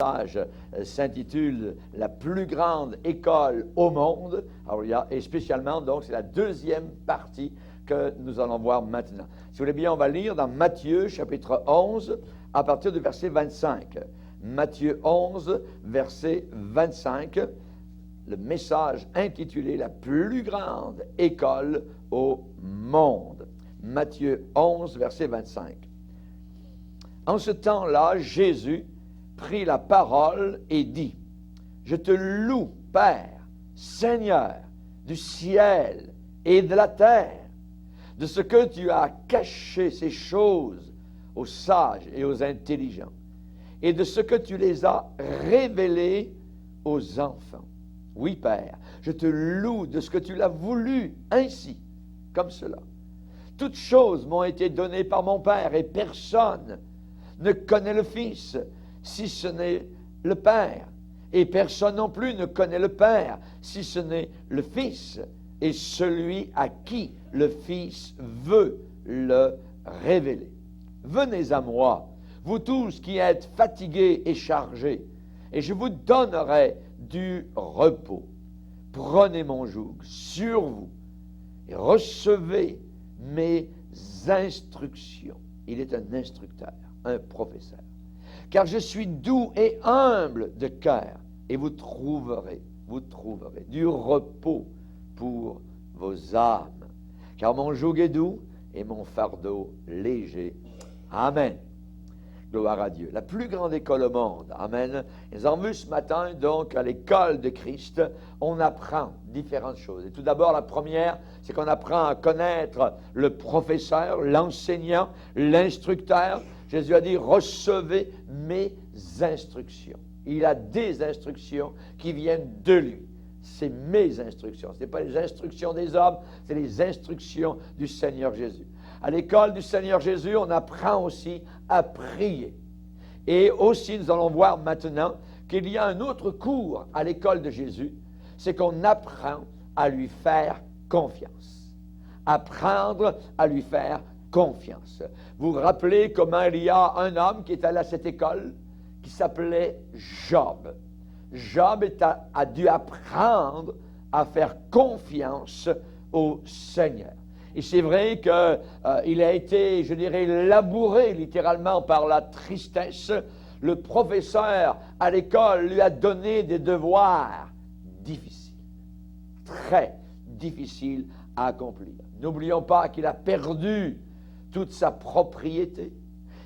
message s'intitule « La plus grande école au monde ». Et spécialement, donc, c'est la deuxième partie que nous allons voir maintenant. Si vous voulez bien, on va lire dans Matthieu, chapitre 11, à partir du verset 25. Matthieu 11, verset 25, le message intitulé « La plus grande école au monde ». Matthieu 11, verset 25. En ce temps-là, Jésus prit la parole et dit, « Je te loue, Père, Seigneur du ciel et de la terre, de ce que tu as caché ces choses aux sages et aux intelligents, et de ce que tu les as révélées aux enfants. Oui, Père, je te loue de ce que tu l'as voulu ainsi, comme cela. Toutes choses m'ont été données par mon Père, et personne ne connaît le Fils, si ce n'est le Père. Et personne non plus ne connaît le Père, si ce n'est le Fils, et celui à qui le Fils veut le révéler. Venez à moi, vous tous qui êtes fatigués et chargés, et je vous donnerai du repos. Prenez mon joug sur vous, et recevez mes instructions. Il est un instructeur, un professeur. Car je suis doux et humble de cœur, et vous trouverez du repos pour vos âmes. Car mon joug est doux et mon fardeau léger. Amen. Gloire à Dieu. La plus grande école au monde. Amen. Nous avons vu ce matin, donc, à l'école de Christ, on apprend différentes choses. Et tout d'abord, la première, c'est qu'on apprend à connaître le professeur, l'enseignant, l'instructeur. Jésus a dit, recevez mes instructions. Il a des instructions qui viennent de lui. C'est mes instructions. Ce n'est pas les instructions des hommes, c'est les instructions du Seigneur Jésus. À l'école du Seigneur Jésus, on apprend aussi à prier. Et aussi, nous allons voir maintenant qu'il y a un autre cours à l'école de Jésus, c'est qu'on apprend à lui faire confiance. Apprendre à lui faire confiance. Vous vous rappelez comment il y a un homme qui est allé à cette école qui s'appelait Job. Job a dû apprendre à faire confiance au Seigneur. Et c'est vrai qu'il a été, je dirais, labouré littéralement par la tristesse. Le professeur à l'école lui a donné des devoirs difficiles, très difficiles à accomplir. N'oublions pas qu'il a perdu toute sa propriété.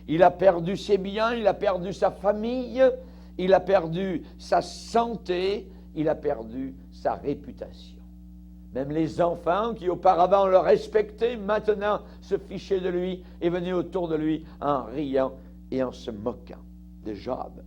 Il a perdu ses biens, il a perdu sa famille, il a perdu sa santé, il a perdu sa réputation. Même les enfants qui auparavant le respectaient, maintenant se fichaient de lui et venaient autour de lui en riant et en se moquant de Job.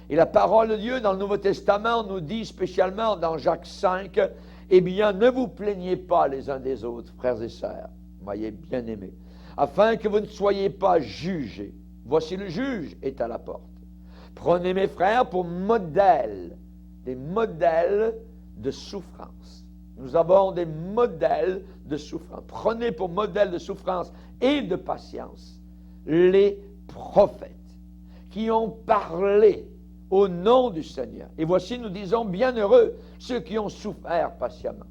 Et la parole de Dieu dans le Nouveau Testament nous dit spécialement dans Jacques 5, « Eh bien, ne vous plaignez pas les uns des autres, frères et sœurs, voyez bien-aimés, afin que vous ne soyez pas jugés. Voici le juge est à la porte. Prenez mes frères pour modèles, des modèles de souffrance. » Nous avons des modèles de souffrance. Prenez pour modèle de souffrance et de patience les prophètes qui ont parlé au nom du Seigneur. Et voici, nous disons, bienheureux ceux qui ont souffert patiemment.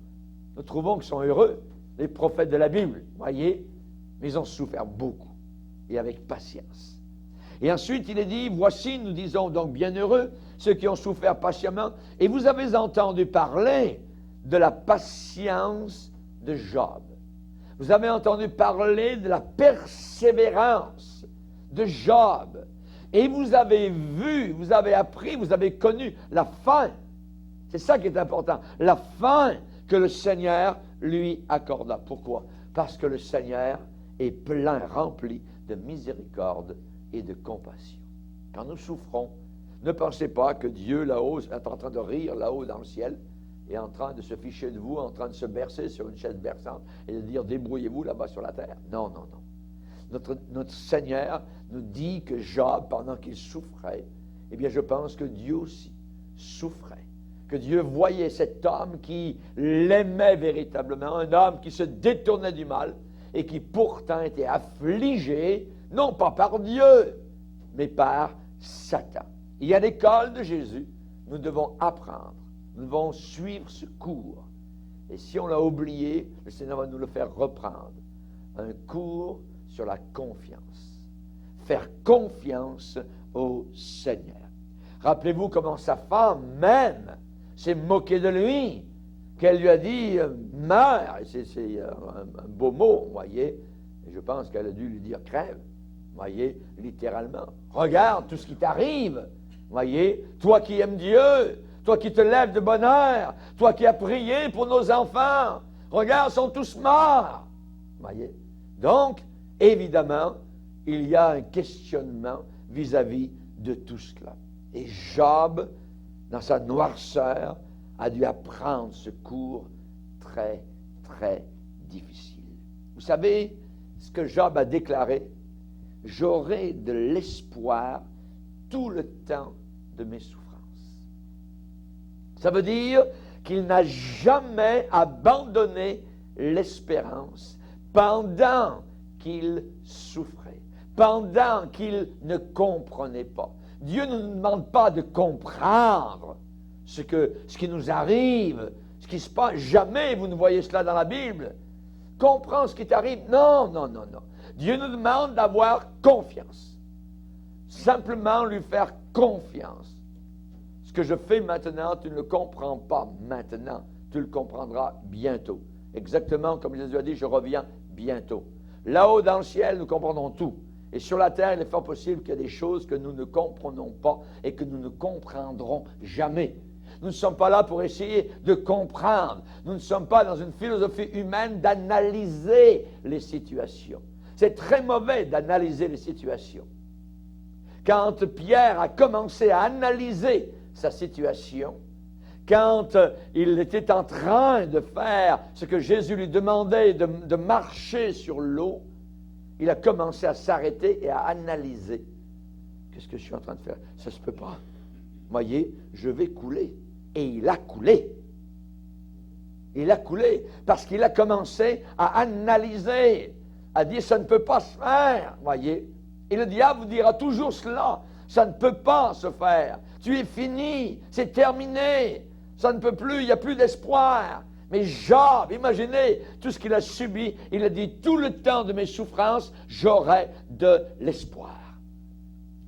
Nous trouvons qu'ils sont heureux, les prophètes de la Bible, voyez, mais ils ont souffert beaucoup et avec patience. Et ensuite, il est dit, voici, nous disons donc, bienheureux ceux qui ont souffert patiemment. Et vous avez entendu parler de la patience de Job. Vous avez entendu parler de la persévérance de Job. Et vous avez vu, vous avez appris, vous avez connu la fin. C'est ça qui est important. La fin que le Seigneur lui accorda. Pourquoi? Parce que le Seigneur est plein, rempli de miséricorde et de compassion. Quand nous souffrons, ne pensez pas que Dieu là-haut est en train de rire là-haut dans le ciel, est en train de se ficher de vous, en train de se bercer sur une chaise berçante et de dire « débrouillez-vous là-bas sur la terre ». Non, non, non. Notre Seigneur nous dit que Job, pendant qu'il souffrait, eh bien je pense que Dieu aussi souffrait. Que Dieu voyait cet homme qui l'aimait véritablement, un homme qui se détournait du mal et qui pourtant était affligé, non pas par Dieu, mais par Satan. Il y a l'école de Jésus. Nous devons apprendre. Nous devons suivre ce cours. Et si on l'a oublié, le Seigneur va nous le faire reprendre. Un cours sur la confiance. Faire confiance au Seigneur. Rappelez-vous comment sa femme même s'est moquée de lui, qu'elle lui a dit « meurs ». C'est un beau mot, vous voyez. Et je pense qu'elle a dû lui dire « crève ». Vous voyez, littéralement. Regarde tout ce qui t'arrive. Vous voyez, toi qui aimes Dieu, toi qui te lèves de bonne heure, toi qui as prié pour nos enfants, regarde, ils sont tous morts. Vous voyez. Donc, évidemment, il y a un questionnement vis-à-vis de tout cela. Et Job, dans sa noirceur, a dû apprendre ce cours très, très difficile. Vous savez ce que Job a déclaré? J'aurai de l'espoir tout le temps de mes souffrances. Ça veut dire qu'il n'a jamais abandonné l'espérance pendant qu'il souffrait, pendant qu'il ne comprenait pas. Dieu ne nous demande pas de comprendre ce qui nous arrive, ce qui se passe. Jamais vous ne voyez cela dans la Bible. Comprends ce qui t'arrive. Non, non, non, non. Dieu nous demande d'avoir confiance. Simplement lui faire confiance. Ce que je fais maintenant, tu ne le comprends pas maintenant. Tu le comprendras bientôt. Exactement comme Jésus a dit, je reviens bientôt. Là-haut dans le ciel, nous comprenons tout. Et sur la terre, il est fort possible qu'il y ait des choses que nous ne comprenons pas et que nous ne comprendrons jamais. Nous ne sommes pas là pour essayer de comprendre. Nous ne sommes pas dans une philosophie humaine d'analyser les situations. C'est très mauvais d'analyser les situations. Quand Pierre a commencé à analyser sa situation, quand il était en train de faire ce que Jésus lui demandait, de marcher sur l'eau, il a commencé à s'arrêter et à analyser. Qu'est-ce que je suis en train de faire? Ça ne se peut pas. Voyez, je vais couler. Et il a coulé. Il a coulé parce qu'il a commencé à analyser, à dire ça ne peut pas se faire. Voyez. Et le diable vous dira toujours cela. Ça ne peut pas se faire. Tu es fini. C'est terminé. Ça ne peut plus. Il n'y a plus d'espoir. Mais Job, imaginez tout ce qu'il a subi. Il a dit, tout le temps de mes souffrances, j'aurai de l'espoir.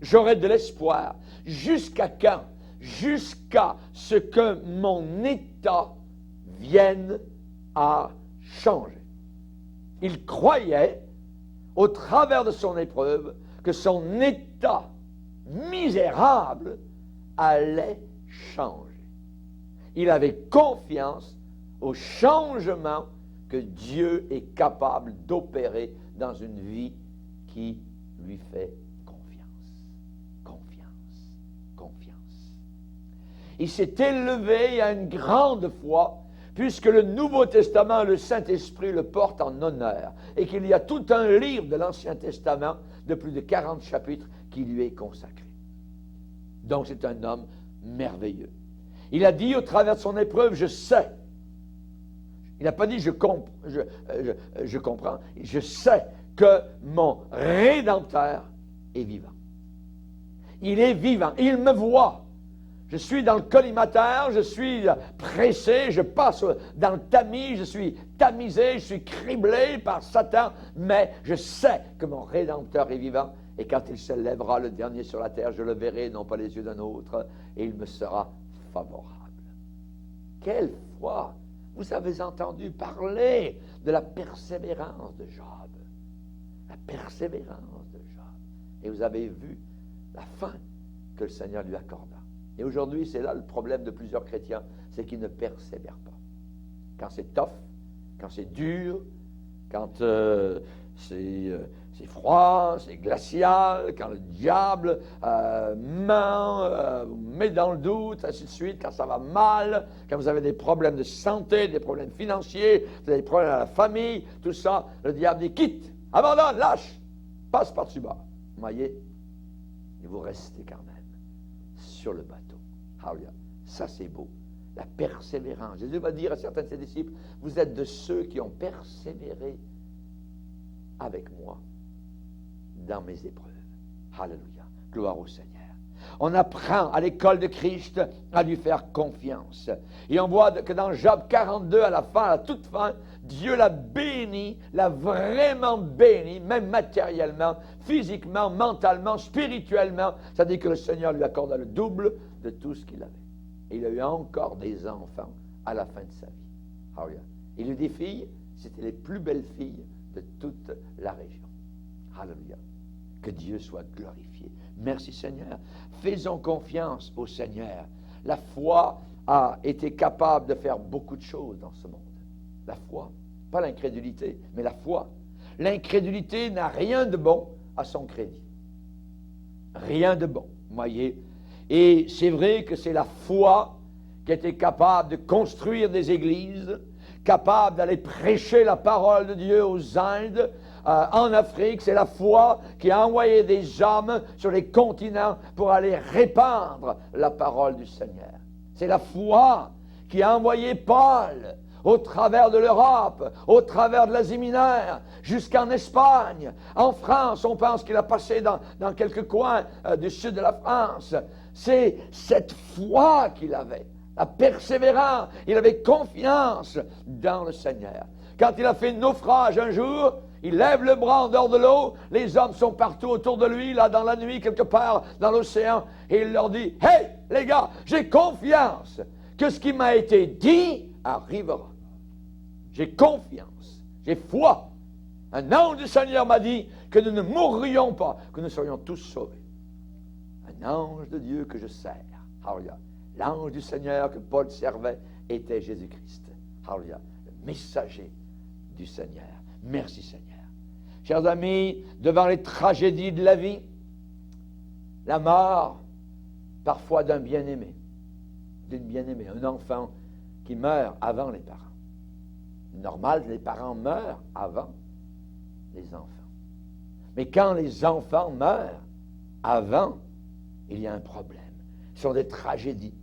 J'aurai de l'espoir. Jusqu'à quand? Jusqu'à ce que mon état vienne à changer. Il croyait, au travers de son épreuve, que son état misérable allait changer. Il avait confiance au changement que Dieu est capable d'opérer dans une vie qui lui fait confiance. Confiance. Confiance. Il s'est élevé à une grande foi, puisque le Nouveau Testament, le Saint-Esprit le porte en honneur, et qu'il y a tout un livre de l'Ancien Testament de plus de 40 chapitres qui lui est consacré. Donc c'est un homme merveilleux. Il a dit au travers de son épreuve, je sais. Il n'a pas dit je comprends, je sais que mon Rédempteur est vivant. Il est vivant, il me voit. Je suis dans le collimateur, je suis pressé, je passe dans le tamis, je suis tamisé, je suis criblé par Satan, mais je sais que mon Rédempteur est vivant, et quand il se lèvera le dernier sur la terre, je le verrai, non pas les yeux d'un autre, et il me sera favorable. Quelle foi! Vous avez entendu parler de la persévérance de Job. La persévérance de Job. Et vous avez vu la fin que le Seigneur lui accorda. Et aujourd'hui, c'est là le problème de plusieurs chrétiens, c'est qu'ils ne persévèrent pas. Quand c'est tough, quand c'est dur, quand c'est froid, c'est glacial, quand le diable ment, met dans le doute, ainsi de suite, quand ça va mal, quand vous avez des problèmes de santé, des problèmes financiers, vous avez des problèmes à la famille, tout ça, le diable dit quitte, abandonne, lâche, passe par-dessus bas. Vous voyez? Et vous restez quand même sur le bateau. Hallelujah. Ça, c'est beau. La persévérance. Jésus va dire à certains de ses disciples, vous êtes de ceux qui ont persévéré avec moi dans mes épreuves. Alléluia. Gloire au Seigneur. on apprend à l'école de Christ à lui faire confiance. Et on voit que dans Job 42, à la toute fin, Dieu l'a béni, l'a vraiment béni, même matériellement, physiquement, mentalement, spirituellement. C'est-à-dire que le Seigneur lui accorda le double de tout ce qu'il avait. Et il a eu encore des enfants à la fin de sa vie. Alléluia. Il eut des filles, c'était les plus belles filles de toute la région. Alléluia. Que Dieu soit glorifié. Merci Seigneur. Faisons confiance au Seigneur. La foi a été capable de faire beaucoup de choses dans ce monde. La foi, pas l'incrédulité, mais la foi. L'incrédulité n'a rien de bon à son crédit. Rien de bon, voyez. Et c'est vrai que c'est la foi qui était capable de construire des églises, capable d'aller prêcher la parole de Dieu aux Indes, en Afrique. C'est la foi qui a envoyé des hommes sur les continents pour aller répandre la parole du Seigneur. C'est la foi qui a envoyé Paul au travers de l'Europe, au travers de l'Asie mineure, jusqu'en Espagne. En France, on pense qu'il a passé dans quelques coins du sud de la France. C'est cette foi qu'il avait, la persévérance. Il avait confiance dans le Seigneur. Quand il a fait naufrage un jour, il lève le bras en dehors de l'eau, les hommes sont partout autour de lui, là dans la nuit, quelque part dans l'océan, et il leur dit, « Hey, les gars, j'ai confiance que ce qui m'a été dit arrivera. J'ai confiance, j'ai foi. Un ange du Seigneur m'a dit que nous ne mourrions pas, que nous serions tous sauvés. » Un ange de Dieu que je sers. Alléluia. L'ange du Seigneur que Paul servait était Jésus-Christ. Alléluia. Le messager du Seigneur. Merci Seigneur. Chers amis, devant les tragédies de la vie, la mort, parfois d'un bien-aimé, d'une bien-aimée, un enfant qui meurt avant les parents. Normal, les parents meurent avant les enfants. Mais quand les enfants meurent avant, il y a un problème. Ce sont des tragédies.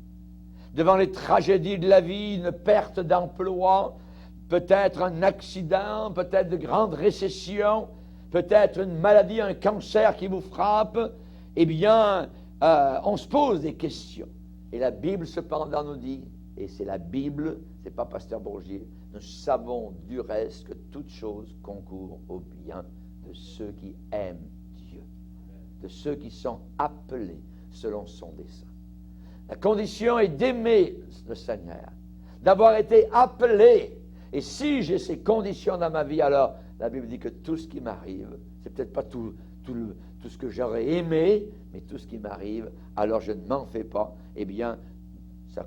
Devant les tragédies de la vie, une perte d'emploi, peut-être un accident, peut-être de grandes récessions, peut-être une maladie, un cancer qui vous frappe, eh bien, on se pose des questions. Et la Bible, cependant, nous dit, et c'est la Bible, c'est pas Pasteur Bourgier, nous savons du reste que toute chose concourt au bien de ceux qui aiment Dieu, de ceux qui sont appelés selon son dessein. La condition est d'aimer le Seigneur, d'avoir été appelé. Et si j'ai ces conditions dans ma vie, alors la Bible dit que tout ce qui m'arrive, c'est peut-être pas tout ce que j'aurais aimé, mais tout ce qui m'arrive, alors je ne m'en fais pas. Eh bien, ça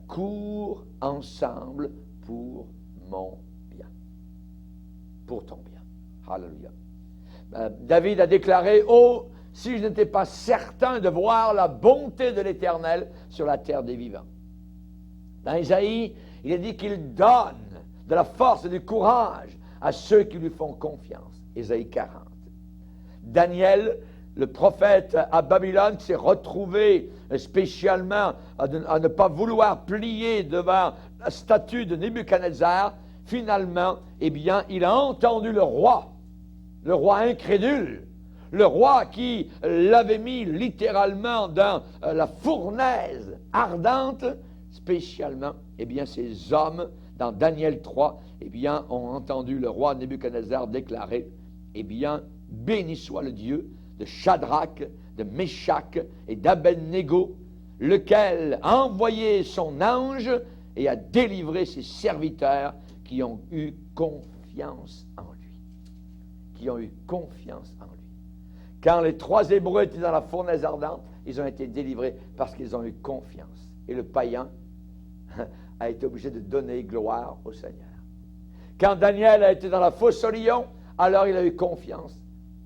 court ensemble pour mon bien. Pour ton bien. Alléluia. David a déclaré, « Oh, si je n'étais pas certain de voir la bonté de l'Éternel sur la terre des vivants. » Dans Isaïe, il est dit qu'il donne de la force et du courage à ceux qui lui font confiance. Isaïe 40. Daniel, le prophète à Babylone, s'est retrouvé spécialement à ne pas vouloir plier devant la statue de Nebuchadnezzar. Finalement, eh bien, il a entendu le roi incrédule, le roi qui l'avait mis littéralement dans la fournaise ardente. Spécialement, eh bien, ces hommes, dans Daniel 3, eh bien, ont entendu le roi Nebuchadnezzar déclarer, eh bien, béni soit le Dieu de Shadrach, de Meshach et d'Abednego, lequel a envoyé son ange et a délivré ses serviteurs qui ont eu confiance en lui. Qui ont eu confiance en lui. Quand les 3 Hébreux étaient dans la fournaise ardente, ils ont été délivrés parce qu'ils ont eu confiance. Et le païen a été obligé de donner gloire au Seigneur. Quand Daniel a été dans la fosse au lion, alors il a eu confiance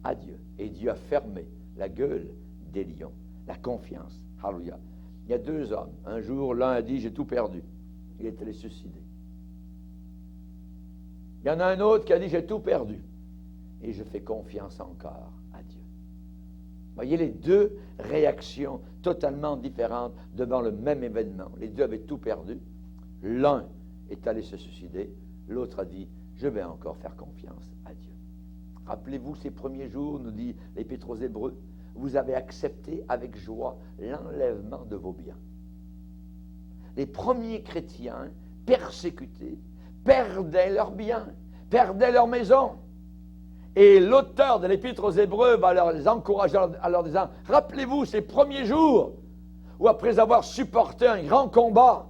à Dieu. Et Dieu a fermé la gueule des lions. La confiance. Alléluia. Il y a 2 hommes. Un jour, l'un a dit, j'ai tout perdu. Il est allé se suicider. Il y en a un autre qui a dit, j'ai tout perdu. Et je fais confiance encore à Dieu. Voyez les 2 réactions totalement différentes devant le même événement. Les 2 avaient tout perdu. L'un est allé se suicider. L'autre a dit, je vais encore faire confiance à Dieu. Rappelez-vous ces premiers jours, nous dit l'Épître aux Hébreux, vous avez accepté avec joie l'enlèvement de vos biens. Les premiers chrétiens persécutés perdaient leurs biens, perdaient leur maison. Et l'auteur de l'Épître aux Hébreux va les encourager en leur disant, rappelez-vous ces premiers jours où après avoir supporté un grand combat,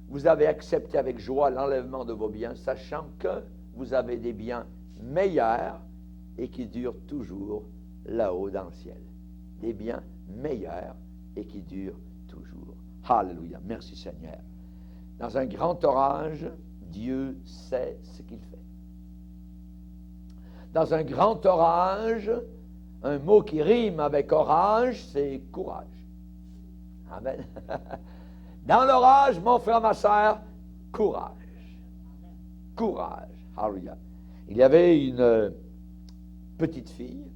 vous avez accepté avec joie l'enlèvement de vos biens, sachant que vous avez des biens meilleurs et qui durent toujours là-haut dans le ciel. Des biens meilleurs et qui durent toujours. Alléluia. Merci Seigneur. Dans un grand orage, Dieu sait ce qu'il fait. Dans un grand orage, un mot qui rime avec orage, c'est courage. Amen. Dans l'orage, mon frère, ma soeur, courage. Courage. Alléluia. Il y avait une petite fille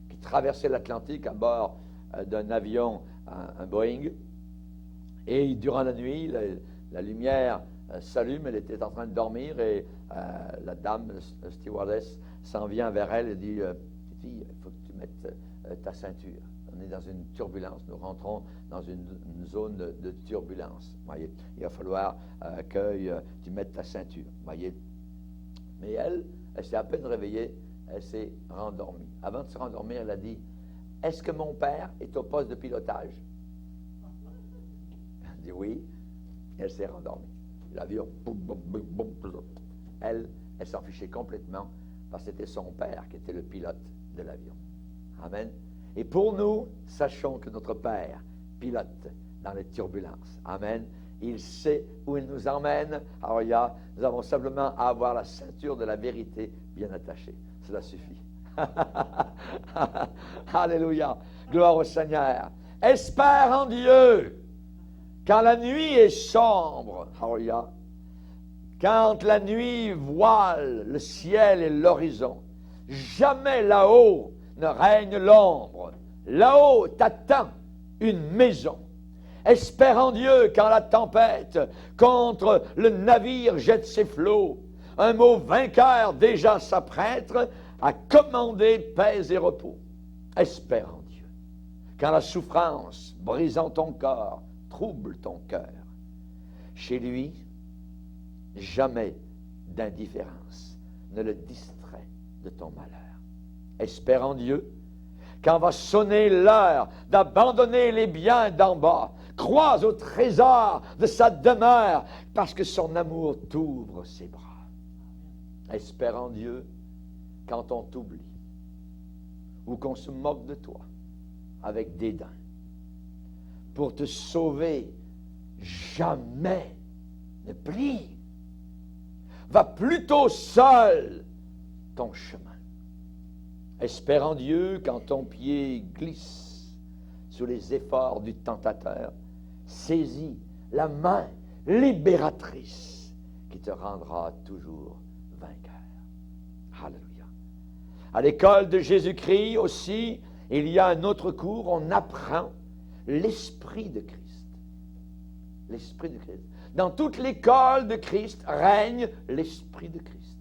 qui traversait l'Atlantique à bord d'un avion, un Boeing. Et durant la nuit, la lumière s'allume, elle était en train de dormir et la dame, la stewardess, s'en vient vers elle et dit « Fille, il faut que tu mettes ta ceinture. On est dans une turbulence, nous rentrons dans une zone de turbulence. Voyez, il va falloir que tu mettes ta ceinture. Voyez. » Mais elle s'est à peine réveillée, elle s'est rendormie. Avant de se rendormir, elle a dit « Est-ce que mon père est au poste de pilotage? » Elle dit « Oui. » Elle s'est rendormie. L'avion, boum, boum, boum, boum, boum. Elle s'en fichait complètement parce que c'était son père qui était le pilote de l'avion. Amen. Et pour nous, sachons que notre Père pilote dans les turbulences. Amen. Il sait où il nous emmène. Alors, nous avons simplement à avoir la ceinture de la vérité bien attachée. Cela suffit. Alléluia. Gloire au Seigneur. Espère en Dieu. Quand la nuit est sombre, alléluia, quand la nuit voile le ciel et l'horizon, jamais là-haut ne règne l'ombre. Là-haut t'attend une maison. Espère en Dieu quand la tempête contre le navire jette ses flots. Un mot vainqueur déjà s'apprête à commander paix et repos. Espère en Dieu. Quand la souffrance brisant ton corps trouble ton cœur. Chez lui, jamais d'indifférence ne le distrait de ton malheur. Espère en Dieu, quand va sonner l'heure d'abandonner les biens d'en bas, crois au trésor de sa demeure, parce que son amour t'ouvre ses bras. Espère en Dieu, quand on t'oublie, ou qu'on se moque de toi avec dédain. Pour te sauver, jamais ne plie. Va plutôt seul ton chemin. Espère en Dieu quand ton pied glisse sous les efforts du tentateur. Saisis la main libératrice qui te rendra toujours vainqueur. Alléluia. À l'école de Jésus-Christ aussi, il y a un autre cours, on apprend l'Esprit de Christ. L'Esprit de Christ. Dans toute l'école de Christ règne l'Esprit de Christ.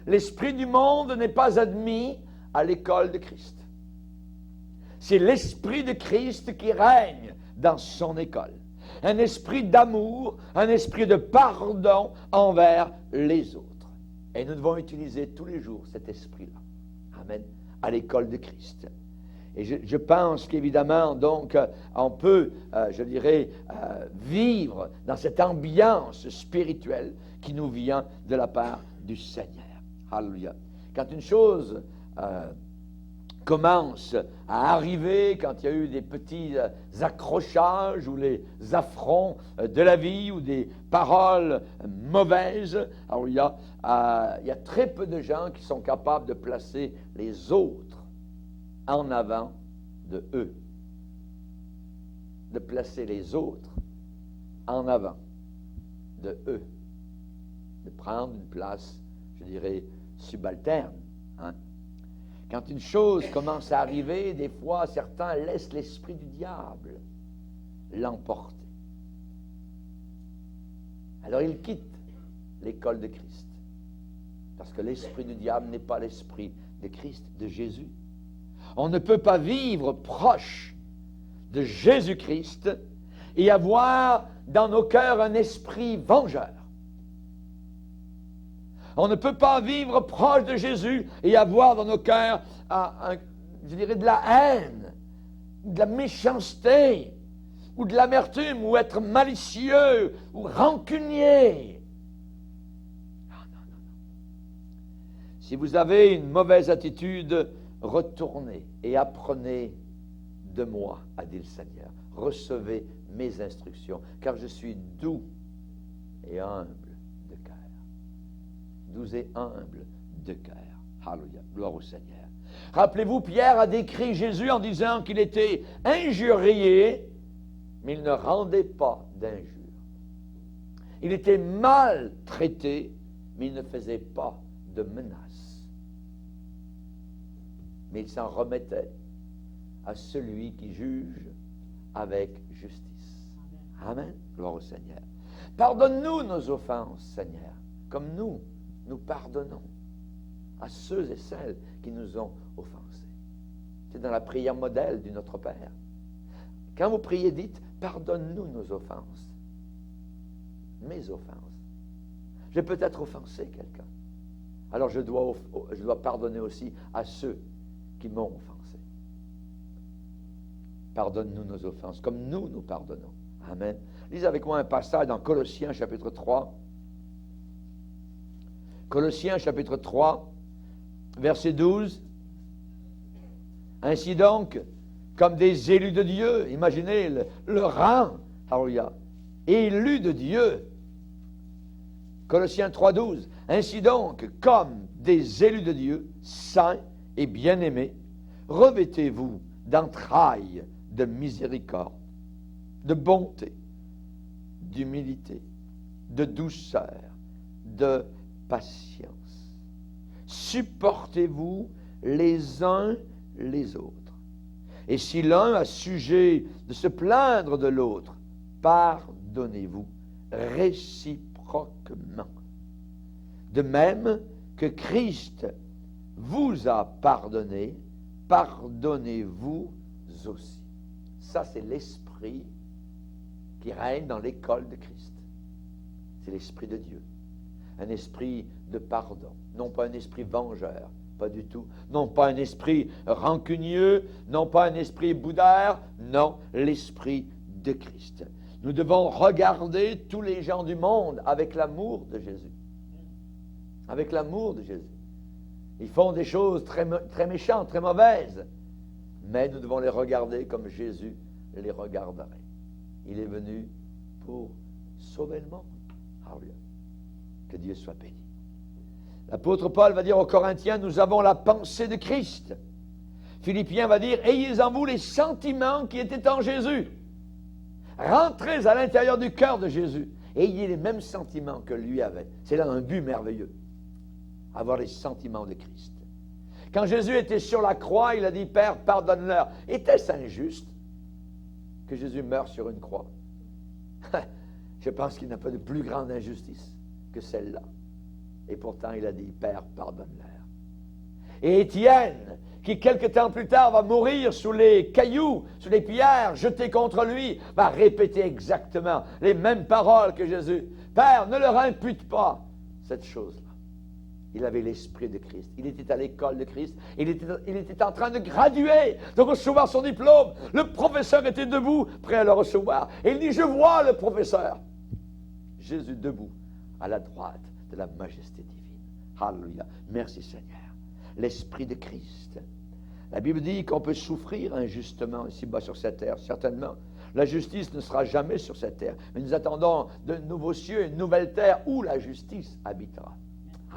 L'Esprit du monde n'est pas admis à l'école de Christ. C'est l'Esprit de Christ qui règne dans son école. Un esprit d'amour, un esprit de pardon envers les autres. Et nous devons utiliser tous les jours cet esprit-là. Amen. À l'école de Christ. Et je pense qu'évidemment, donc, on peut, vivre dans cette ambiance spirituelle qui nous vient de la part du Seigneur. Alléluia. Quand une chose commence à arriver, quand il y a eu des petits accrochages ou les affronts de la vie ou des paroles mauvaises, alors il y a très peu de gens qui sont capables de placer les autres en avant de eux. De placer les autres en avant de eux. De prendre une place, je dirais, subalterne. Hein? Quand une chose commence à arriver, des fois, certains laissent l'esprit du diable l'emporter. Alors ils quittent l'école de Christ. Parce que l'esprit du diable n'est pas l'esprit de Christ, de Jésus. On ne peut pas vivre proche de Jésus-Christ et avoir dans nos cœurs un esprit vengeur. On ne peut pas vivre proche de Jésus et avoir dans nos cœurs, je dirais, de la haine, de la méchanceté, ou de l'amertume, ou être malicieux, ou rancunier. Non, non, non, non. Si vous avez une mauvaise attitude, retournez et apprenez de moi, a dit le Seigneur. Recevez mes instructions, car je suis doux et humble de cœur. Doux et humble de cœur. Alléluia. Gloire au Seigneur. Rappelez-vous, Pierre a décrit Jésus en disant qu'il était injurié, mais il ne rendait pas d'injures. Il était maltraité, mais il ne faisait pas de menaces. Mais il s'en remettait à celui qui juge avec justice. Amen. Gloire au Seigneur. Pardonne-nous nos offenses, Seigneur, comme nous pardonnons à ceux et celles qui nous ont offensés. C'est dans la prière modèle du Notre Père. Quand vous priez, dites, pardonne-nous nos offenses. Mes offenses. J'ai peut-être offensé quelqu'un. Alors je dois pardonner aussi à ceux qui m'ont offensé. Pardonne-nous nos offenses, comme nous pardonnons. Amen. Lisez avec moi un passage dans Colossiens chapitre 3. Colossiens chapitre 3, verset 12. Ainsi donc, comme des élus de Dieu, imaginez le rang, alléluia, élus de Dieu. Colossiens 3, 12. Ainsi donc, comme des élus de Dieu, saints et bien-aimés, revêtez-vous d'entrailles de miséricorde, de bonté, d'humilité, de douceur, de patience. Supportez-vous les uns les autres. Et si l'un a sujet de se plaindre de l'autre, pardonnez-vous réciproquement. De même que Christ vous a pardonné, pardonnez-vous aussi. Ça, c'est l'esprit qui règne dans l'école de Christ. C'est l'esprit de Dieu. Un esprit de pardon, non pas un esprit vengeur, pas du tout. Non pas un esprit rancunieux, non pas un esprit boudeur, non, l'esprit de Christ. Nous devons regarder tous les gens du monde avec l'amour de Jésus. Avec l'amour de Jésus. Ils font des choses très, très méchantes, très mauvaises, mais nous devons les regarder comme Jésus les regarderait. Il est venu pour sauver le monde. Alléluia. Que Dieu soit béni. L'apôtre Paul va dire aux Corinthiens, nous avons la pensée de Christ. Philippiens va dire, ayez en vous les sentiments qui étaient en Jésus. Rentrez à l'intérieur du cœur de Jésus. Ayez les mêmes sentiments que lui avait. C'est là un but merveilleux. Avoir les sentiments de Christ. Quand Jésus était sur la croix, il a dit, Père, pardonne-leur. Était-ce injuste que Jésus meure sur une croix? Je pense qu'il n'y a pas de plus grande injustice que celle-là. Et pourtant, il a dit, Père, pardonne-leur. Et Étienne, qui quelque temps plus tard va mourir sous les cailloux, sous les pierres jetées contre lui, va répéter exactement les mêmes paroles que Jésus. Père, ne leur impute pas cette chose-là. Il avait l'esprit de Christ. Il était à l'école de Christ. Il était en train de graduer, de recevoir son diplôme. Le professeur était debout, prêt à le recevoir. Et il dit, je vois le professeur. Jésus debout, à la droite de la majesté divine. Alléluia. Merci Seigneur. L'esprit de Christ. La Bible dit qu'on peut souffrir injustement ici-bas sur cette terre, certainement. La justice ne sera jamais sur cette terre. Mais nous attendons de nouveaux cieux et une nouvelle terre où la justice habitera.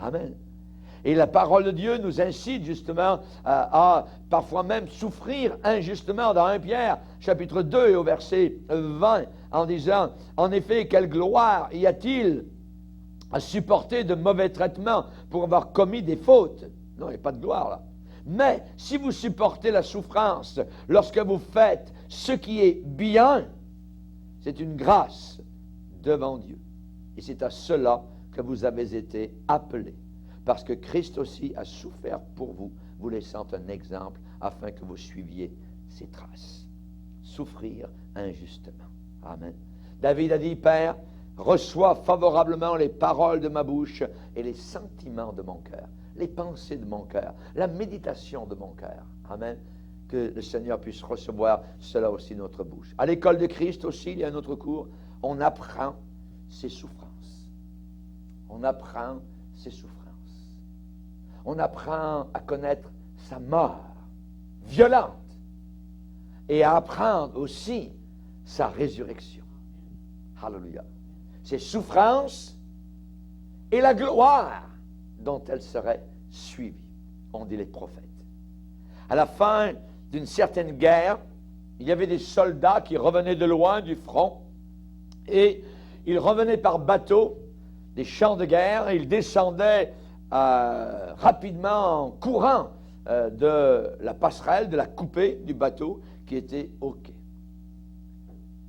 Amen. Et la parole de Dieu nous incite justement à parfois même souffrir injustement dans 1 Pierre, chapitre 2 et au verset 20, en disant, en effet, quelle gloire y a-t-il à supporter de mauvais traitements pour avoir commis des fautes? Non, il n'y a pas de gloire là. Mais si vous supportez la souffrance lorsque vous faites ce qui est bien, c'est une grâce devant Dieu. Et c'est à cela que vous avez été appelés. Parce que Christ aussi a souffert pour vous, vous laissant un exemple afin que vous suiviez ses traces. Souffrir injustement. Amen. David a dit, Père, reçois favorablement les paroles de ma bouche et les sentiments de mon cœur, les pensées de mon cœur, la méditation de mon cœur. Amen. Que le Seigneur puisse recevoir cela aussi de notre bouche. À l'école de Christ aussi, il y a un autre cours, on apprend ses souffrances. On apprend ses souffrances. On apprend à connaître sa mort violente et à apprendre aussi sa résurrection. Alléluia. Ses souffrances et la gloire dont elle serait suivie, ont dit les prophètes. À la fin d'une certaine guerre, il y avait des soldats qui revenaient de loin du front et ils revenaient par bateau des champs de guerre et ils descendaient rapidement en courant de la passerelle, de la coupée du bateau qui était au quai,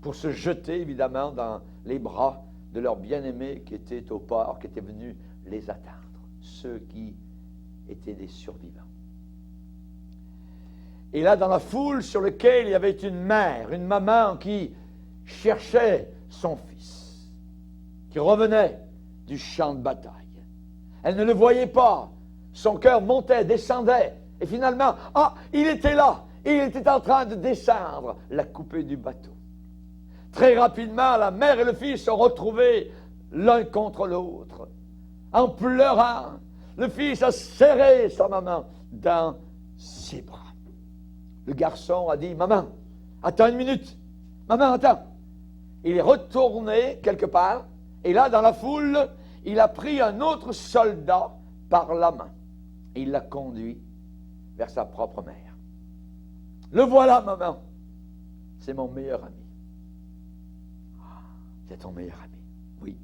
pour se jeter évidemment dans les bras de leurs bien-aimés qui étaient au port, qui étaient venus les attendre, ceux qui étaient des survivants. Et là, dans la foule sur le quai, il y avait une mère, une maman qui cherchait son fils, qui revenait du champ de bataille. Elle ne le voyait pas. Son cœur montait, descendait. Et finalement, il était là. Et il était en train de descendre la coupée du bateau. Très rapidement, la mère et le fils sont retrouvés l'un contre l'autre, en pleurant. Le fils a serré sa maman dans ses bras. Le garçon a dit, « Maman, attends une minute. Maman, attends. » Il est retourné quelque part, et là, dans la foule, il a pris un autre soldat par la main. Et il l'a conduit vers sa propre mère. « Le voilà, maman. C'est mon meilleur ami. » C'est ton meilleur ami. Oui.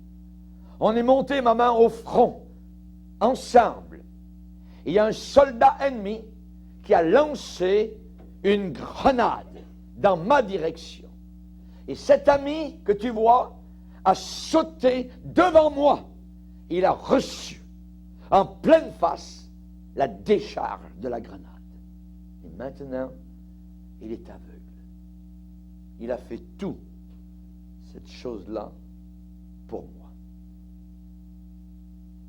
On est monté, maman, au front, ensemble. Il y a un soldat ennemi qui a lancé une grenade dans ma direction. Et cet ami que tu vois a sauté devant moi. Il a reçu en pleine face la décharge de la grenade. Et maintenant, il est aveugle. Il a fait tout cette chose-là pour moi.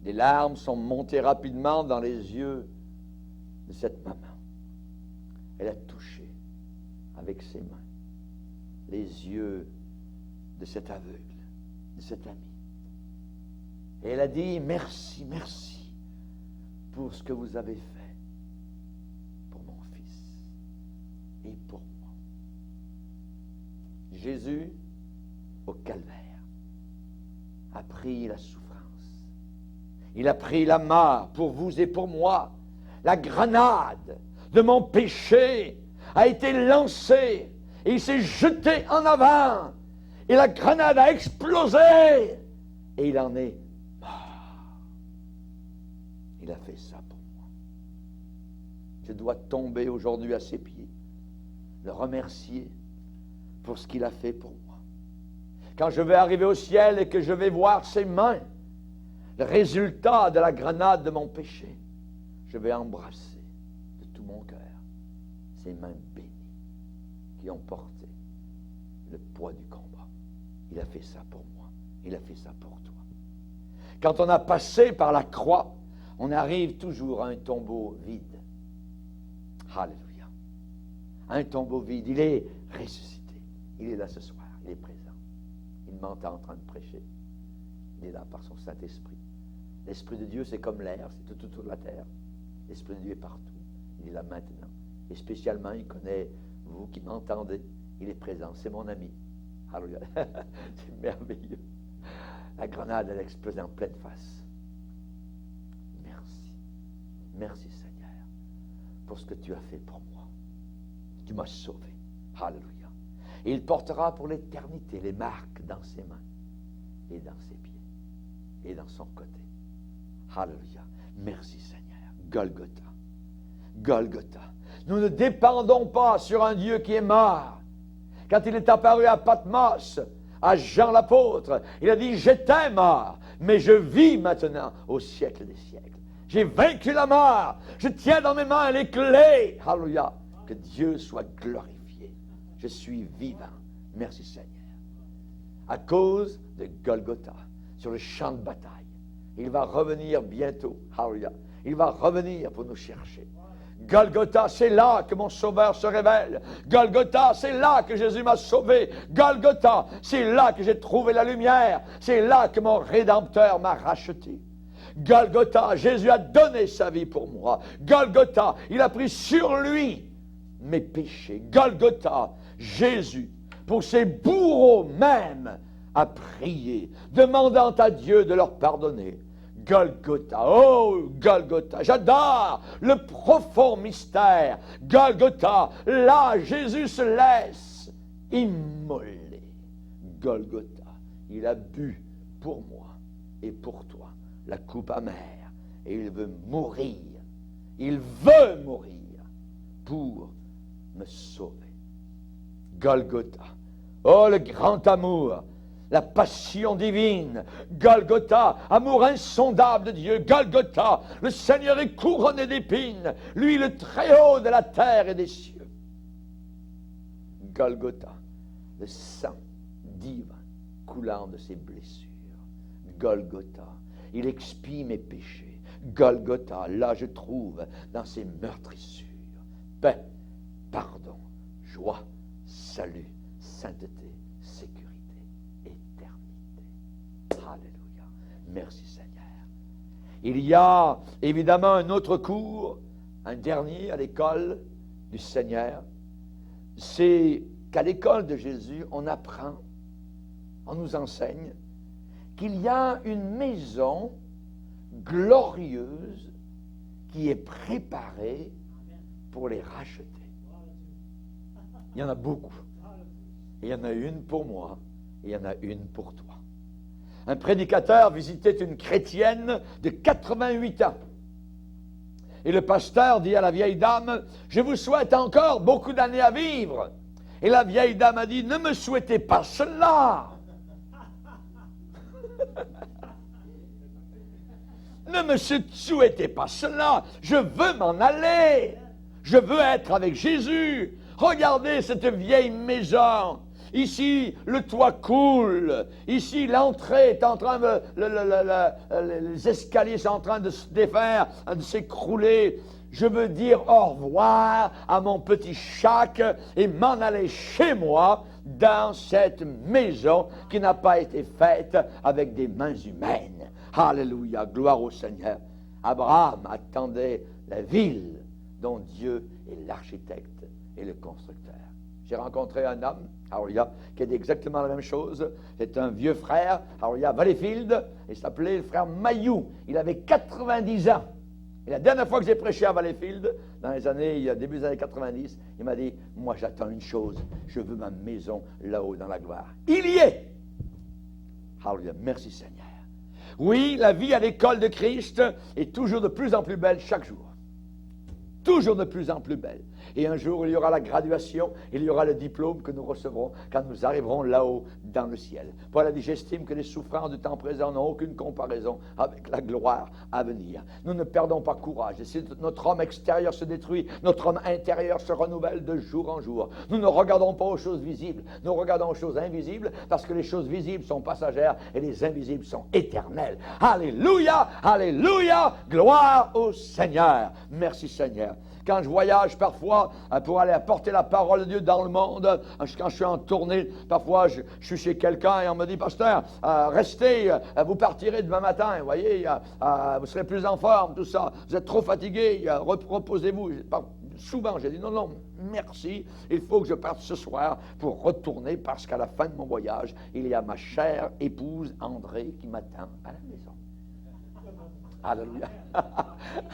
Des larmes sont montées rapidement dans les yeux de cette maman. Elle a touché avec ses mains les yeux de cet aveugle, de cet ami. Et elle a dit, merci, merci pour ce que vous avez fait pour mon fils et pour moi. Jésus, au calvaire, a pris la souffrance. Il a pris la mort pour vous et pour moi. La grenade de mon péché a été lancée et il s'est jeté en avant et la grenade a explosé et il en est mort. Il a fait ça pour moi. Je dois tomber aujourd'hui à ses pieds, le remercier pour ce qu'il a fait pour moi. Quand je vais arriver au ciel et que je vais voir ses mains, le résultat de la grenade de mon péché, je vais embrasser de tout mon cœur ces mains bénies qui ont porté le poids du combat. Il a fait ça pour moi. Il a fait ça pour toi. Quand on a passé par la croix, on arrive toujours à un tombeau vide. Alléluia. Un tombeau vide. Il est ressuscité. Il est là ce soir. Il est présent. Il m'entend en train de prêcher. Il est là par son Saint-Esprit. L'Esprit de Dieu, c'est comme l'air, c'est tout autour de la terre. L'Esprit de Dieu est partout. Il est là maintenant. Et spécialement, il connaît vous qui m'entendez. Il est présent. C'est mon ami. Alléluia. C'est merveilleux. La grenade, elle a explosé en pleine face. Merci. Merci, Seigneur, pour ce que tu as fait pour moi. Tu m'as sauvé. Alléluia. Et il portera pour l'éternité les marques dans ses mains et dans ses pieds et dans son côté. Alléluia. Merci, Seigneur. Golgotha. Golgotha. Nous ne dépendons pas sur un Dieu qui est mort. Quand il est apparu à Patmos, à Jean l'apôtre, il a dit, j'étais mort, mais je vis maintenant au siècle des siècles. J'ai vaincu la mort. Je tiens dans mes mains les clés. Alléluia. Que Dieu soit glorifié. Je suis vivant. Merci Seigneur. À cause de Golgotha, sur le champ de bataille, il va revenir bientôt. Alléluia. Il va revenir pour nous chercher. Golgotha, c'est là que mon Sauveur se révèle. Golgotha, c'est là que Jésus m'a sauvé. Golgotha, c'est là que j'ai trouvé la lumière. C'est là que mon Rédempteur m'a racheté. Golgotha, Jésus a donné sa vie pour moi. Golgotha, il a pris sur lui mes péchés. Golgotha, Jésus, pour ses bourreaux même, a prié, demandant à Dieu de leur pardonner. Golgotha, oh Golgotha, j'adore le profond mystère. Golgotha, là Jésus se laisse immoler. Golgotha, il a bu pour moi et pour toi la coupe amère et il veut mourir. Il veut mourir pour me sauver. Golgotha, oh le grand amour, la passion divine. Golgotha, amour insondable de Dieu. Golgotha, le Seigneur est couronné d'épines, lui le Très-Haut de la terre et des cieux. Golgotha, le sang divin coulant de ses blessures. Golgotha, il expie mes péchés. Golgotha, là je trouve dans ses meurtrissures paix, pardon, joie, salut, sainteté, sécurité. Alléluia. Merci Seigneur. Il y a évidemment un autre cours, un dernier à l'école du Seigneur. C'est qu'à l'école de Jésus, on apprend, on nous enseigne qu'il y a une maison glorieuse qui est préparée pour les racheter. Il y en a beaucoup. Et il y en a une pour moi et il y en a une pour toi. Un prédicateur visitait une chrétienne de 88 ans. Et le pasteur dit à la vieille dame, « Je vous souhaite encore beaucoup d'années à vivre. » Et la vieille dame a dit, « Ne me souhaitez pas cela. Ne me souhaitez pas cela. Je veux m'en aller. Je veux être avec Jésus. Regardez cette vieille maison. Ici, le toit coule. Ici, l'entrée est en train de... les escaliers sont en train de se défaire, de s'écrouler. Je veux dire au revoir à mon petit Jacques et m'en aller chez moi dans cette maison qui n'a pas été faite avec des mains humaines. Alléluia, gloire au Seigneur. Abraham attendait la ville dont Dieu est l'architecte et le constructeur. J'ai rencontré un homme, Alléluia, qui a dit exactement la même chose. C'est un vieux frère, Alléluia, Valleyfield, il s'appelait le frère Mayou. Il avait 90 ans. Et la dernière fois que j'ai prêché à Valleyfield, dans les années, début des années 90, il m'a dit, moi j'attends une chose, je veux ma maison là-haut dans la gloire. Il y est. Alléluia, merci Seigneur. Oui, la vie à l'école de Christ est toujours de plus en plus belle chaque jour. Toujours de plus en plus belle. Et un jour, il y aura la graduation, il y aura le diplôme que nous recevrons quand nous arriverons là-haut dans le ciel. Paul a dit, j'estime que les souffrances du temps présent n'ont aucune comparaison avec la gloire à venir. Nous ne perdons pas courage. Et si notre homme extérieur se détruit, notre homme intérieur se renouvelle de jour en jour. Nous ne regardons pas aux choses visibles, nous regardons aux choses invisibles, parce que les choses visibles sont passagères et les invisibles sont éternelles. Alléluia, alléluia, gloire au Seigneur. Merci Seigneur. Quand je voyage parfois pour aller apporter la parole de Dieu dans le monde, quand je suis en tournée, parfois je suis chez quelqu'un et on me dit, pasteur, restez, vous partirez demain matin, vous voyez, vous serez plus en forme, tout ça, vous êtes trop fatigué, reposez-vous. Souvent, j'ai dit, non, merci, il faut que je parte ce soir pour retourner parce qu'à la fin de mon voyage, il y a ma chère épouse André qui m'attend à la maison. Alléluia.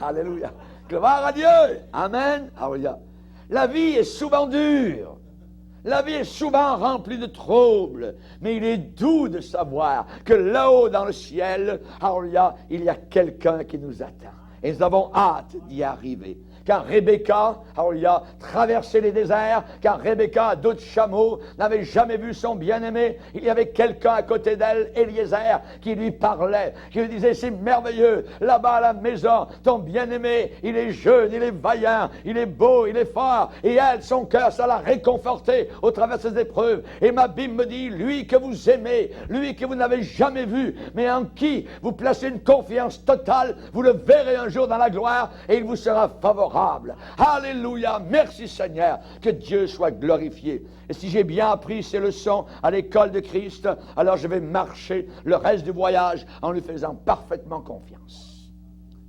Alléluia. Gloire à Dieu. Amen. Alléluia. La vie est souvent dure. La vie est souvent remplie de troubles. Mais il est doux de savoir que là-haut dans le ciel, alléluia, il y a quelqu'un qui nous attend. Et nous avons hâte d'y arriver. quand Rebecca, alléluia, traversait les déserts, quand Rebecca, à dos de chameau, n'avait jamais vu son bien-aimé, il y avait quelqu'un à côté d'elle, Eliezer, qui lui parlait, qui lui disait, c'est merveilleux, là-bas à la maison, ton bien-aimé, il est jeune, il est vaillant, il est beau, il est fort, et elle, son cœur, ça l'a réconforté au travers de ses épreuves. Et ma Bible me dit, lui que vous aimez, lui que vous n'avez jamais vu, mais en qui vous placez une confiance totale, vous le verrez un jour dans la gloire, et il vous sera favorable. Alléluia, merci Seigneur, que Dieu soit glorifié. Et si j'ai bien appris ces leçons à l'école de Christ, alors je vais marcher le reste du voyage en lui faisant parfaitement confiance.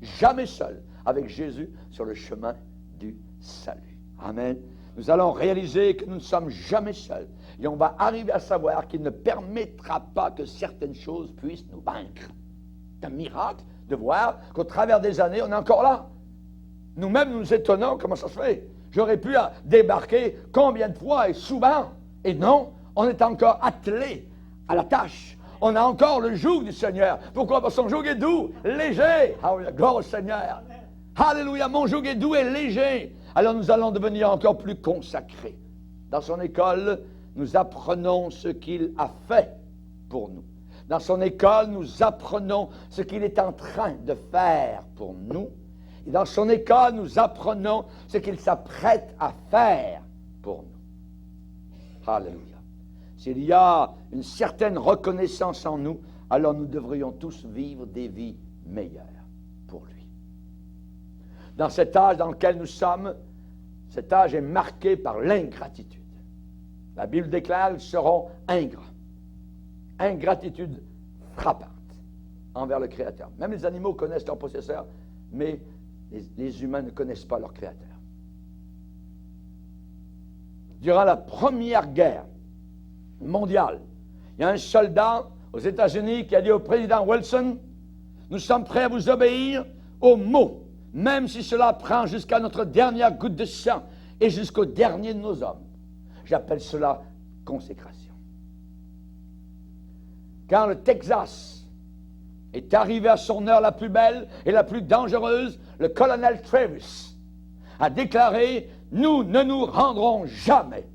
Jamais seul avec Jésus sur le chemin du salut. Amen. Nous allons réaliser que nous ne sommes jamais seuls. Et on va arriver à savoir qu'il ne permettra pas que certaines choses puissent nous vaincre. C'est un miracle de voir qu'au travers des années, on est encore là. Nous-mêmes, nous nous étonnons comment ça se fait. J'aurais pu débarquer combien de fois et souvent. Et non, on est encore attelé à la tâche. On a encore le joug du Seigneur. Pourquoi? Parce que son joug est doux, léger. Alléluia, gloire au Seigneur. Alléluia, mon joug est doux et léger. Alors nous allons devenir encore plus consacrés. Dans son école, nous apprenons ce qu'il a fait pour nous. Dans son école, nous apprenons ce qu'il est en train de faire pour nous. Et dans son école, nous apprenons ce qu'il s'apprête à faire pour nous. Alléluia. S'il y a une certaine reconnaissance en nous, alors nous devrions tous vivre des vies meilleures pour lui. Dans cet âge dans lequel nous sommes, cet âge est marqué par l'ingratitude. La Bible déclare qu'ils seront ingrats. Ingratitude frappante envers le Créateur. Même les animaux connaissent leur possesseur, mais les humains ne connaissent pas leur Créateur. Durant la première guerre mondiale, il y a un soldat aux États-Unis qui a dit au président Wilson, nous sommes prêts à vous obéir au mot, même si cela prend jusqu'à notre dernière goutte de sang et jusqu'au dernier de nos hommes. J'appelle cela consécration. Quand le Texas est arrivé à son heure la plus belle et la plus dangereuse, le colonel Travis a déclaré « Nous ne nous rendrons jamais.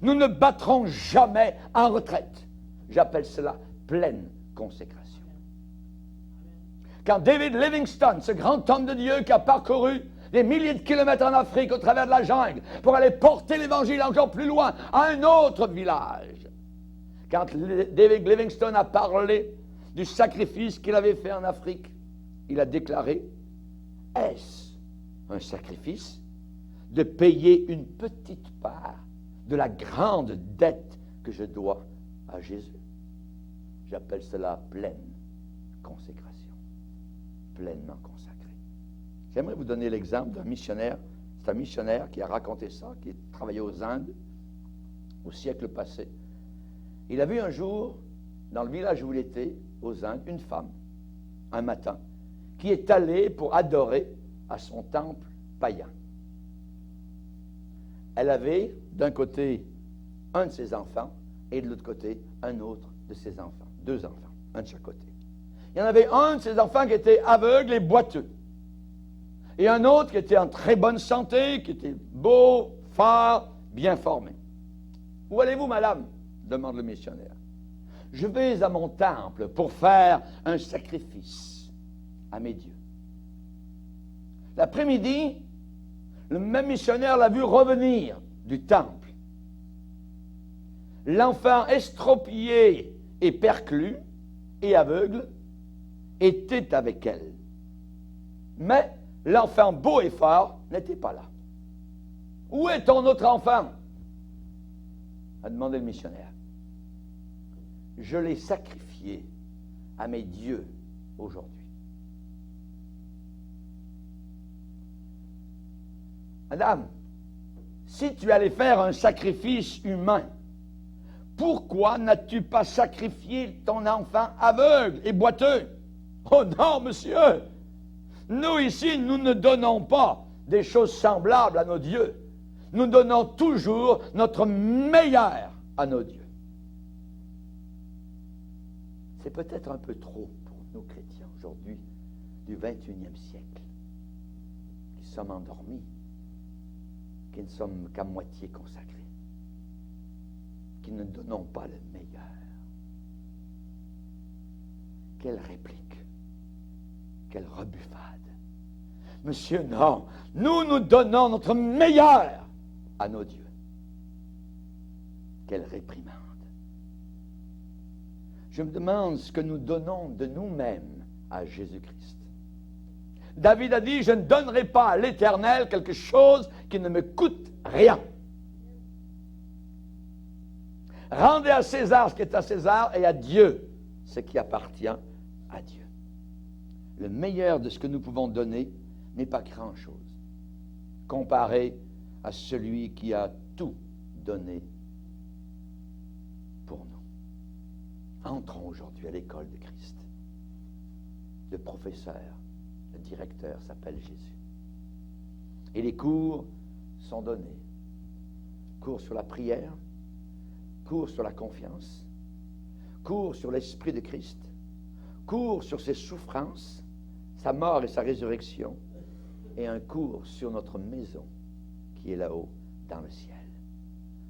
Nous ne battrons jamais en retraite. » J'appelle cela pleine consécration. Quand David Livingstone, ce grand homme de Dieu qui a parcouru des milliers de kilomètres en Afrique au travers de la jungle pour aller porter l'Évangile encore plus loin à un autre village, quand David Livingstone a parlé du sacrifice qu'il avait fait en Afrique, il a déclaré « Est-ce un sacrifice de payer une petite part de la grande dette que je dois à Jésus? » J'appelle cela pleine consécration, pleinement consacré. J'aimerais vous donner l'exemple d'un missionnaire. C'est un missionnaire qui a raconté ça, qui travaillait aux Indes au siècle passé. Il a vu un jour, dans le village où il était, aux Indes, une femme, un matin, qui est allée pour adorer à son temple païen. Elle avait d'un côté un de ses enfants et de l'autre côté un autre de ses enfants. 2 enfants, un de chaque côté. Il y en avait un de ses enfants qui était aveugle et boiteux. Et un autre qui était en très bonne santé, qui était beau, fort, bien formé. « Où allez-vous, madame ?» demande le missionnaire. « Je vais à mon temple pour faire un sacrifice à mes dieux. » L'après-midi, le même missionnaire l'a vu revenir du temple. L'enfant estropié et perclus et aveugle était avec elle. Mais l'enfant beau et fort n'était pas là. « Où est ton autre enfant ?» a demandé le missionnaire. « Je l'ai sacrifié à mes dieux aujourd'hui. » Madame, si tu allais faire un sacrifice humain, pourquoi n'as-tu pas sacrifié ton enfant aveugle et boiteux? Oh non, monsieur! Nous ici, nous ne donnons pas des choses semblables à nos dieux. Nous donnons toujours notre meilleur à nos dieux. C'est peut-être un peu trop pour nos chrétiens aujourd'hui du 21e siècle, qui sommes endormis, qui ne sommes qu'à moitié consacrés, qui ne donnons pas le meilleur. Quelle réplique, quelle rebuffade. Monsieur, non, nous donnons notre meilleur à nos dieux. Quelle réprimande. Je me demande ce que nous donnons de nous-mêmes à Jésus-Christ. David a dit, je ne donnerai pas à l'Éternel quelque chose qui ne me coûte rien. Rendez à César ce qui est à César et à Dieu ce qui appartient à Dieu. Le meilleur de ce que nous pouvons donner n'est pas grand-chose comparé à celui qui a tout donné pour nous. Entrons aujourd'hui à l'école de Christ. Le professeur, le directeur s'appelle Jésus. Et les cours sont donnés. Cours sur la prière, cours sur la confiance, cours sur l'Esprit de Christ, cours sur ses souffrances, sa mort et sa résurrection, et un cours sur notre maison qui est là-haut dans le ciel.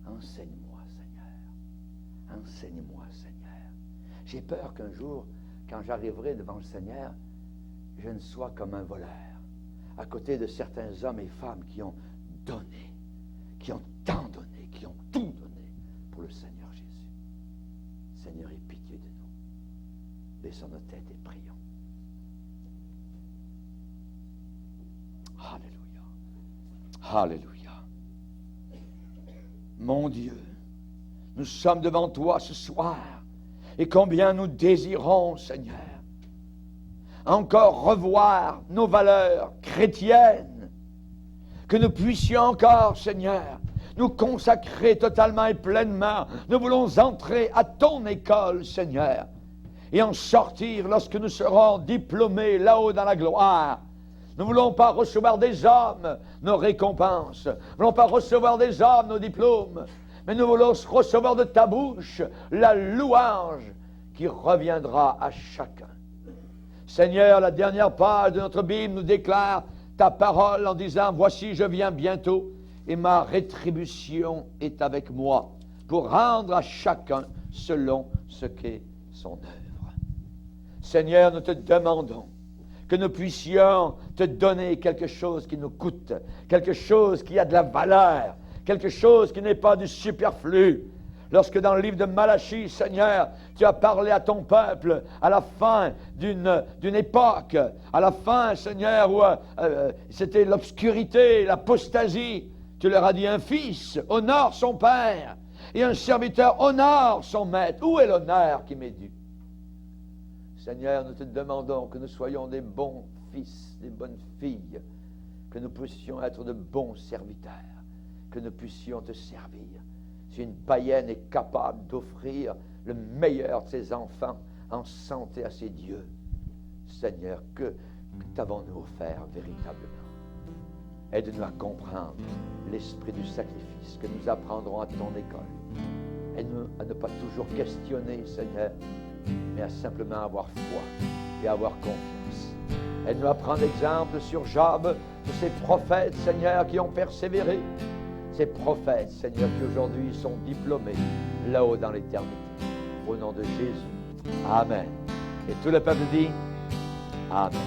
Enseigne-moi, Seigneur. Enseigne-moi, Seigneur. J'ai peur qu'un jour, quand j'arriverai devant le Seigneur, je ne sois comme un voleur, à côté de certains hommes et femmes qui ont donné, qui ont tant donné, qui ont tout donné pour le Seigneur Jésus. Seigneur, aie pitié de nous. Baissons nos têtes et prions. Alléluia. Alléluia. Mon Dieu, nous sommes devant toi ce soir, et combien nous désirons, Seigneur, encore revoir nos valeurs chrétiennes, que nous puissions encore, Seigneur, nous consacrer totalement et pleinement. Nous voulons entrer à ton école, Seigneur, et en sortir lorsque nous serons diplômés là-haut dans la gloire. Nous ne voulons pas recevoir des hommes nos récompenses, nous ne voulons pas recevoir des hommes nos diplômes, mais nous voulons recevoir de ta bouche la louange qui reviendra à chacun. Seigneur, la dernière page de notre Bible nous déclare ta parole en disant, voici, je viens bientôt et ma rétribution est avec moi pour rendre à chacun selon ce qu'est son œuvre. Seigneur, nous te demandons que nous puissions te donner quelque chose qui nous coûte, quelque chose qui a de la valeur, quelque chose qui n'est pas du superflu. Lorsque dans le livre de Malachie, Seigneur, tu as parlé à ton peuple à la fin d'une époque, à la fin, Seigneur, où c'était l'obscurité, l'apostasie, tu leur as dit, un fils honore son père et un serviteur honore son maître. Où est l'honneur qui m'est dû? Seigneur, nous te demandons que nous soyons des bons fils, des bonnes filles, que nous puissions être de bons serviteurs, que nous puissions te servir. Si une païenne est capable d'offrir le meilleur de ses enfants en santé à ses dieux, Seigneur, que t'avons-nous offert véritablement? Aide-nous à comprendre l'esprit du sacrifice que nous apprendrons à ton école. Aide-nous à ne pas toujours questionner, Seigneur, mais à simplement avoir foi et avoir confiance. Aide-nous à prendre exemple sur Job, sur ces prophètes, Seigneur, qui ont persévéré. Ces prophètes, Seigneur, qui aujourd'hui sont diplômés là-haut dans l'éternité. Au nom de Jésus. Amen. Et tout le peuple dit Amen.